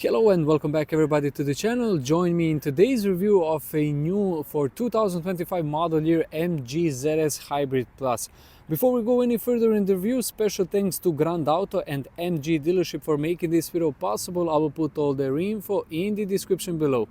Hello and welcome back everybody to the channel. Join me in today's review of a new for 2025 model year MG ZS Hybrid Plus. Before we go any further in the review, special thanks to Grand Auto and MG dealership for making this video possible. I will put all their info in the description below.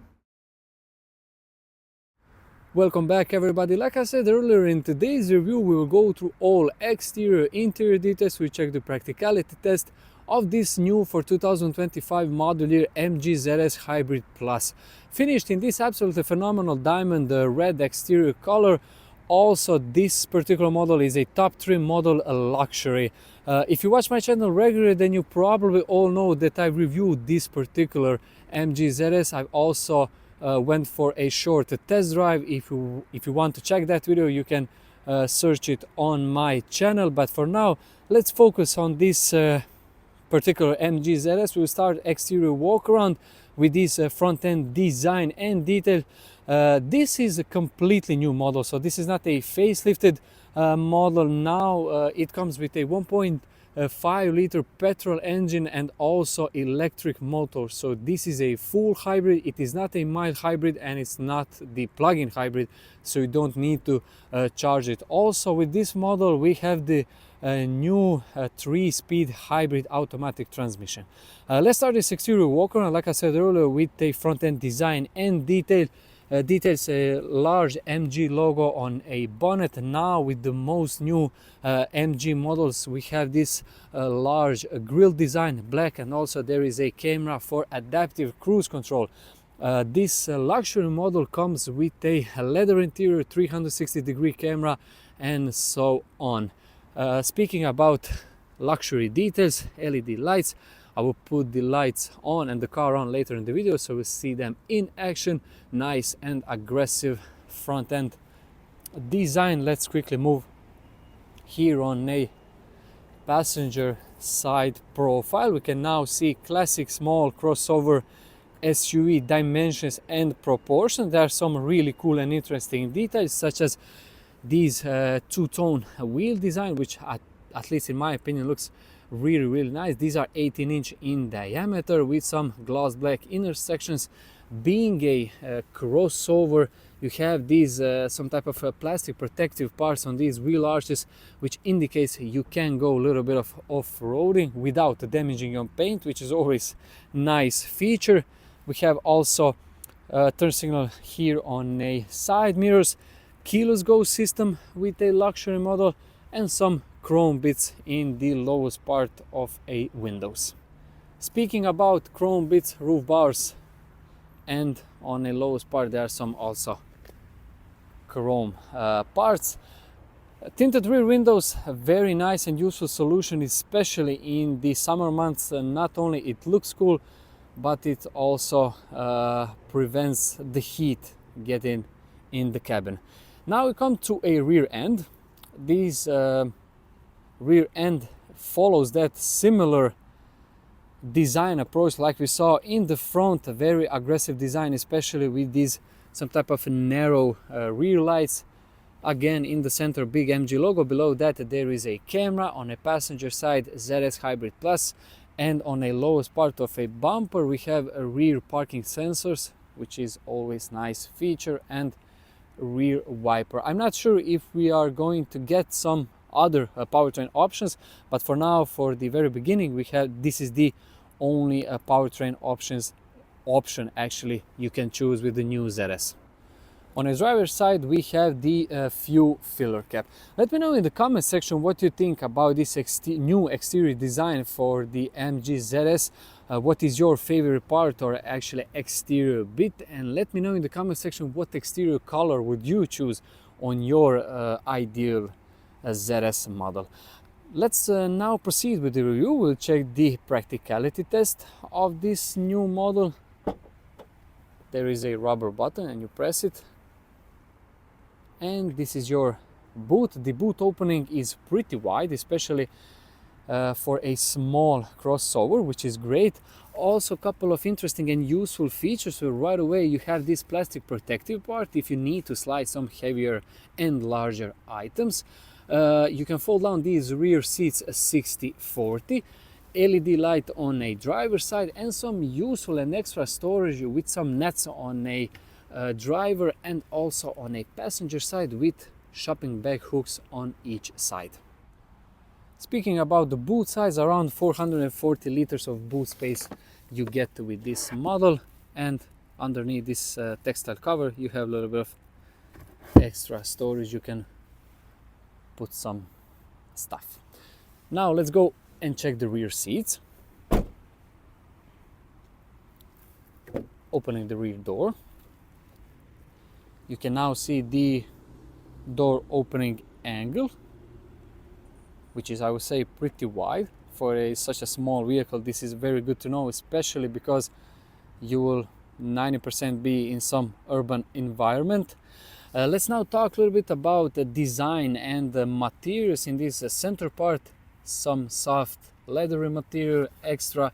Welcome back everybody. Like I said earlier, in today's review we will go through all exterior interior details. We check the practicality test of this new for 2025 model year MG ZS Hybrid Plus, finished in this absolutely phenomenal diamond red exterior color. Also, this particular model is a top trim model, a luxury. If you watch my channel regularly, then you probably all know that I reviewed this particular MG ZS. I've also went for a short test drive. If you want to check that video, you can search it on my channel. But for now, let's focus on this particular MG ZS. We'll start exterior walk around with this front end design and detail. This is a completely new model, so this is not a facelifted model. Now it comes with a 1.5 liter petrol engine and also electric motor, so this is a full hybrid. It is not a mild hybrid and it's not the plug-in hybrid, so you don't need to charge it. Also with this model we have the new 3-speed hybrid automatic transmission. Let's start this exterior walk around, like I said earlier, with a front end design and detail. Details a large MG logo on a bonnet. Now with the most new MG models we have this large grille design, black, and also there is a camera for adaptive cruise control. This luxury model comes with a leather interior, 360-degree camera, and so on. Speaking about luxury details, LED lights. I will put the lights on and the car on later in the video, so we'll see them in action. Nice and aggressive front end design. Let's quickly move here on a passenger side profile. We can now see classic small crossover SUV dimensions and proportions. There are some really cool and interesting details, such as these two-tone wheel design, which at least in my opinion looks really nice. These are 18-inch in diameter with some gloss black inner sections. Being a crossover, you have these some type of plastic protective parts on these wheel arches, which indicates you can go a little bit of off-roading without damaging your paint, which is always nice feature. We have also turn signal here on a side mirrors, keyless go system with a luxury model, and some chrome bits in the lowest part of a windows. Speaking about chrome bits, roof bars, and on a lowest part there are some also chrome parts. Tinted rear windows, a very nice and useful solution, especially in the summer months. Not only it looks cool, but it also prevents the heat getting in the cabin. Now we come to a rear end. These rear end follows that similar design approach like we saw in the front. A very aggressive design, especially with these some type of narrow rear lights. Again, in the center, big MG logo. Below that there is a camera. On a passenger side, ZS Hybrid Plus, and on a lowest part of a bumper we have a rear parking sensors, which is always nice feature, and rear wiper. I'm not sure if we are going to get some other powertrain options, but for now, for the very beginning, we have this is the only powertrain option actually you can choose with the new ZS. On the driver's side we have the fuel filler cap. Let me know in the comment section what you think about this new exterior design for the MG ZS. What is your favorite part or actually exterior bit, and let me know in the comment section what exterior color would you choose on your ideal ZS model. Let's now proceed with the review. We'll check the practicality test of this new model. There is a rubber button and you press it, and this is your boot. The boot opening is pretty wide, especially for a small crossover, which is great. Also, a couple of interesting and useful features. So right away you have this plastic protective part if you need to slide some heavier and larger items. You can fold down these rear seats 60/40, LED light on a driver's side, and some useful and extra storage with some nets on a driver and also on a passenger side with shopping bag hooks on each side. Speaking about the boot size, around 440 liters of boot space you get with this model, and underneath this textile cover you have a little bit of extra storage, you can put some stuff. Now let's go and check the rear seats. Opening the rear door, you can now see the door opening angle, which is, I would say, pretty wide for such a small vehicle. This is very good to know, especially because you will 90% be in some urban environment. Let's now talk a little bit about the design and the materials in this center part. Some soft leathery material, extra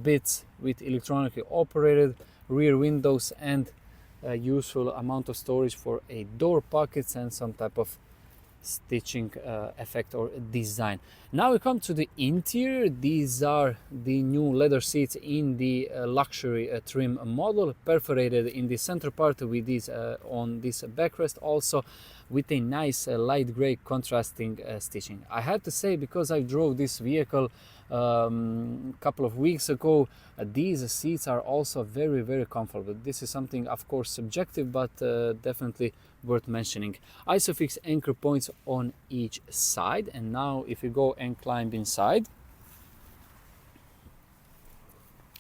bits with electronically operated rear windows, and a useful amount of storage for a door pockets and some type of stitching effect or design. Now we come to the interior. These are the new leather seats in the luxury trim model, perforated in the center part with this on this backrest, also with a nice light gray contrasting stitching. I have to say, because I drove this vehicle couple of weeks ago, these seats are also very comfortable. This is something, of course, subjective, but definitely worth mentioning. Isofix anchor points on each side. And now if you go and climb inside,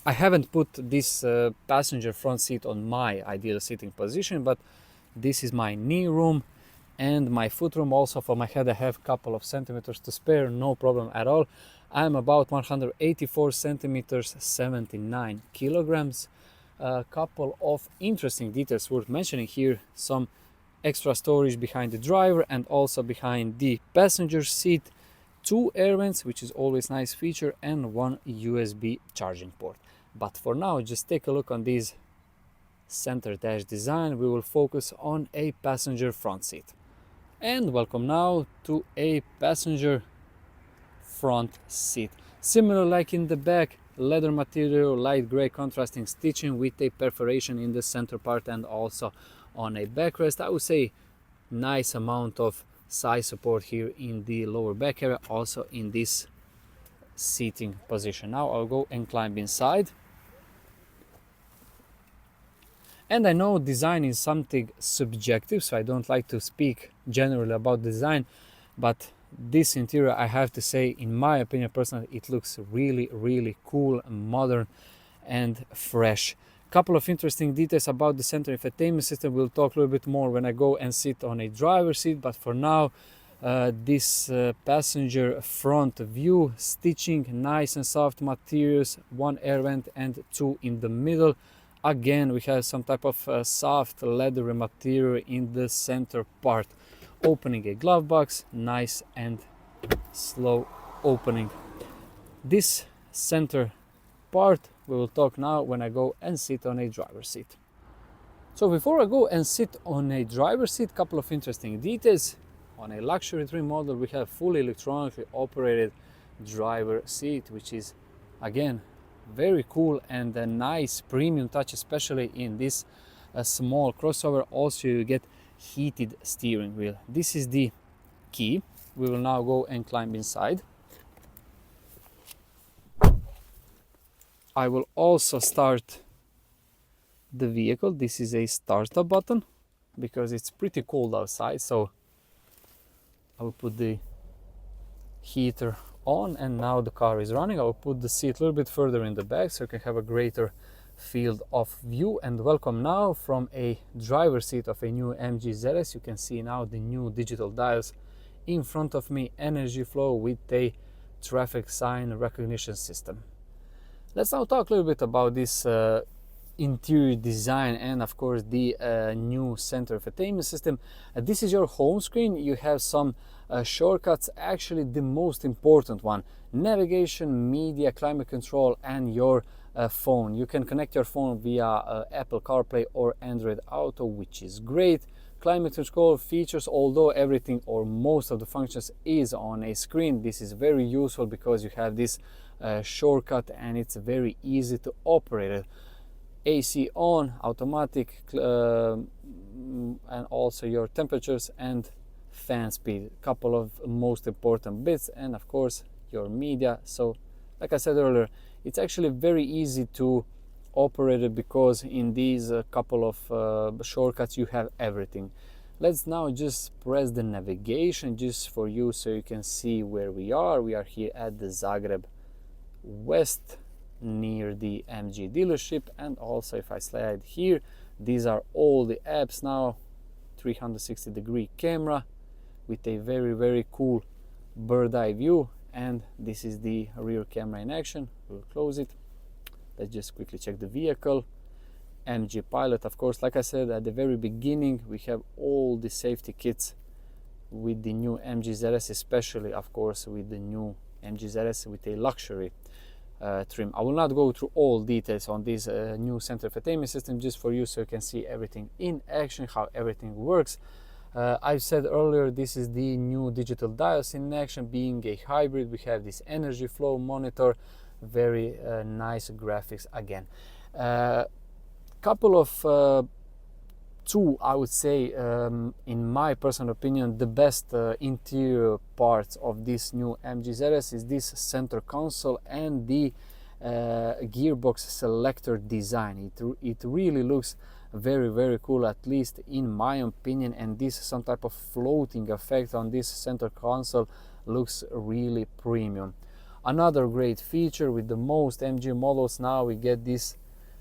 I haven't put this passenger front seat on my ideal sitting position, but this is my knee room and my foot room. Also for my head I have a couple of centimeters to spare, no problem at all. I'm about 184 centimeters, 79 kilograms. A couple of interesting details worth mentioning here: some extra storage behind the driver and also behind the passenger seat, 2 air vents, which is always nice feature, and 1 USB charging port. But for now, just take a look on this center dash design. We will focus on a passenger front seat. And welcome now to a passenger front seat. Similar like in the back, leather material, light gray contrasting stitching with a perforation in the center part and also on a backrest. I would say nice amount of side support here in the lower back area, also in this seating position. Now I'll go and climb inside. And I know design is something subjective, so I don't like to speak generally about design, but this interior, I have to say, in my opinion personally, it looks really cool, modern and fresh. Couple of interesting details about the center infotainment system. We'll talk a little bit more when I go and sit on a driver's seat, but for now, this passenger front view, stitching, nice and soft materials, 1 air vent and 2 in the middle. Again, we have some type of soft leather material in the center part. Opening a glove box, nice and slow opening. This center part we will talk now when I go and sit on a driver's seat. So before I go and sit on a driver's seat, couple of interesting details. On a luxury trim model, we have fully electronically operated driver seat, which is again very cool and a nice premium touch, especially in this small crossover. Also you get heated steering wheel. This is the key. We will now go and climb inside. I will also start the vehicle. This is a startup button because it's pretty cold outside, so I will put the heater on and now the car is running. I will put the seat a little bit further in the back so you can have a greater field of view. And welcome now from a driver's seat of a new MG ZS. You can see now the new digital dials in front of me, energy flow with a traffic sign recognition system. Let's now talk a little bit about this interior design and of course the new center infotainment system. This is your home screen. You have some shortcuts, actually the most important one: navigation, media, climate control and your phone. You can connect your phone via Apple CarPlay or Android Auto, which is great. Climate control features, although everything or most of the functions is on a screen, this is very useful because you have this shortcut, and it's very easy to operate it. AC on, automatic, and also your temperatures and fan speed, couple of most important bits, and of course your media. So like I said earlier, it's actually very easy to operate it because in these couple of shortcuts you have everything. Let's now just press the navigation just for you so you can see where we are. We are here at the Zagreb West near the MG dealership, and also if I slide here, these are all the apps now. 360-degree camera with a very cool bird eye view, and this is the rear camera in action. We'll close it. Let's just quickly check the vehicle. MG Pilot, of course, like I said at the very beginning, we have all the safety kits with the new MG ZS, especially of course with the new MG ZS with a luxury trim. I will not go through all details on this new center infotainment system, just for you so you can see everything in action, how everything works. I've said earlier, this is the new digital dials in action. Being a hybrid, we have this energy flow monitor, very nice graphics again. Couple of two, I would say, in my personal opinion, the best interior parts of this new MG ZS is this center console and the gearbox selector design. It really looks very cool, at least in my opinion, and this some type of floating effect on this center console looks really premium. Another great feature with the most MG models now, we get this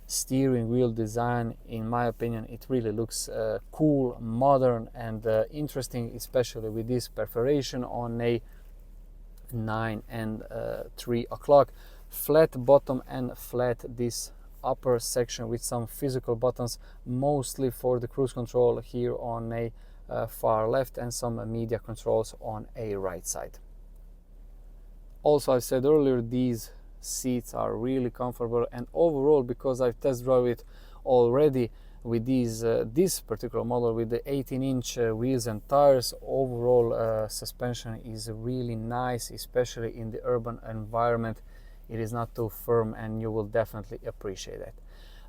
steering wheel design. In my opinion, it really looks cool, modern, and interesting, especially with this perforation on a 9 and 3 o'clock. Flat bottom and flat this upper section with some physical buttons, mostly for the cruise control here on a far left, and some media controls on a right side. Also, I said earlier, these seats are really comfortable, and overall, because I've test drove it already with these this particular model with the 18-inch wheels and tires, overall suspension is really nice, especially in the urban environment. It is not too firm, and you will definitely appreciate it.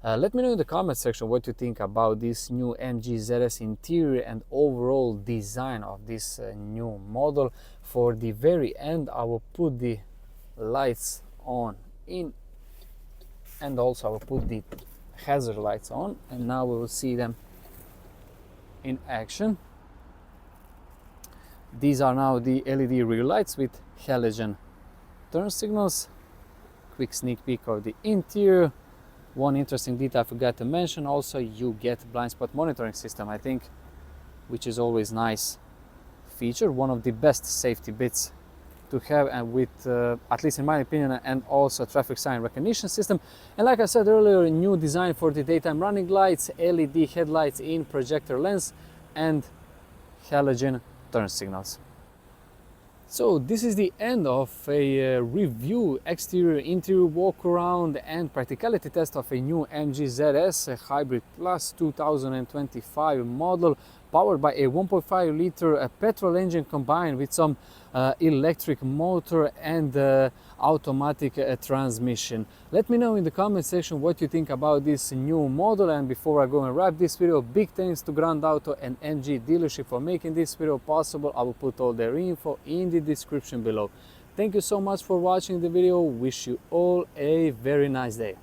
Let me know in the comment section what you think about this new MG ZS interior and overall design of this new model. For the very end, I will put the lights on in, and also I will put the hazard lights on, and now we will see them in action. These are now the LED rear lights with halogen turn signals. Quick sneak peek of the interior. One interesting detail I forgot to mention, also you get blind spot monitoring system, I think, which is always nice feature, one of the best safety bits to have, and with at least in my opinion, and also traffic sign recognition system. And like I said earlier, a new design for the daytime running lights, LED headlights in projector lens, and halogen turn signals. So this is the end of a review, exterior, interior walk around and practicality test of a new MG ZS, a Hybrid Plus 2025 model, powered by a 1.5 liter petrol engine combined with some electric motor and automatic transmission. Let me know in the comment section what you think about this new model, and before I go and wrap this video, big thanks to Grand Auto and MG dealership for making this video possible. I will put all their info in the description below. Thank you so much for watching the video. Wish you all a very nice day.